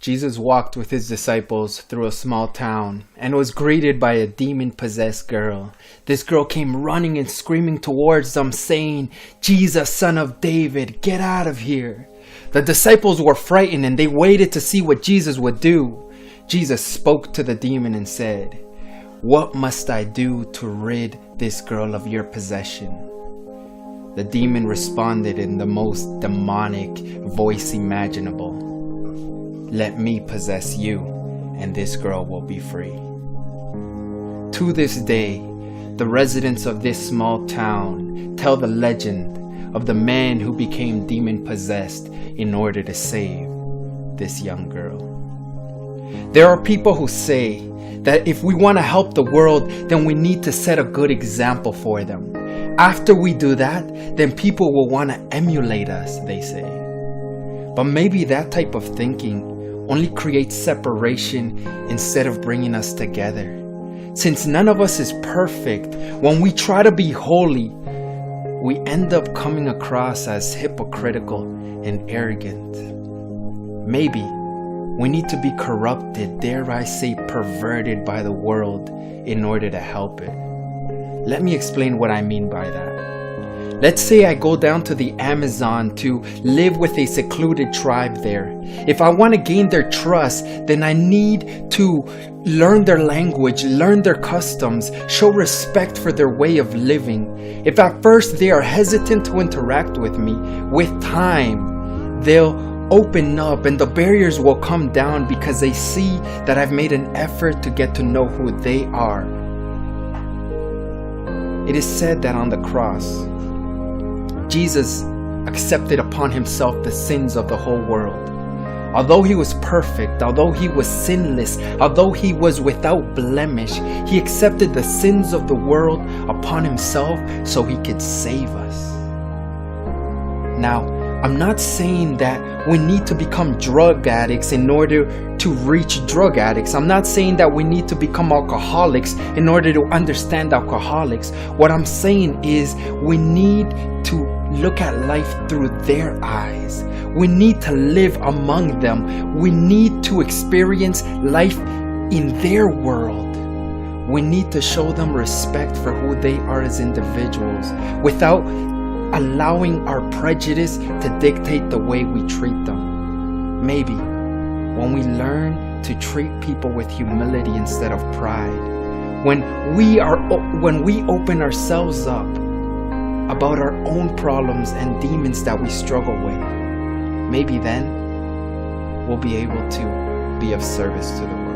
Jesus walked with his disciples through a small town and was greeted by a demon-possessed girl. This girl came running and screaming towards them, saying, "Jesus, son of David, get out of here." The disciples were frightened and they waited to see what Jesus would do. Jesus spoke to the demon and said, "What must I do to rid this girl of your possession?" The demon responded in the most demonic voice imaginable, "Let me possess you, and this girl will be free." To this day, the residents of this small town tell the legend of the man who became demon-possessed in order to save this young girl. There are people who say that if we want to help the world, then we need to set a good example for them. After we do that, then people will want to emulate us, they say. But maybe that type of thinking only creates separation instead of bringing us together. Since none of us is perfect, when we try to be holy, we end up coming across as hypocritical and arrogant. Maybe we need to be corrupted, dare I say perverted by the world in order to help it. Let me explain what I mean by that. Let's say I go down to the Amazon to live with a secluded tribe there. If I want to gain their trust, then I need to learn their language, learn their customs, show respect for their way of living. If at first they are hesitant to interact with me, with time, they'll open up and the barriers will come down because they see that I've made an effort to get to know who they are. It is said that on the cross, Jesus accepted upon himself the sins of the whole world. Although he was perfect, although he was sinless, although he was without blemish, he accepted the sins of the world upon himself so he could save us. Now, I'm not saying that we need to become drug addicts in order to reach drug addicts. I'm not saying that we need to become alcoholics in order to understand alcoholics. What I'm saying is we need to look at life through their eyes. We need to live among them. We need to experience life in their world. We need to show them respect for who they are as individuals without allowing our prejudice to dictate the way we treat them. Maybe when we learn to treat people with humility instead of pride, when we open ourselves up about our own problems and demons that we struggle with, maybe then we'll be able to be of service to the world.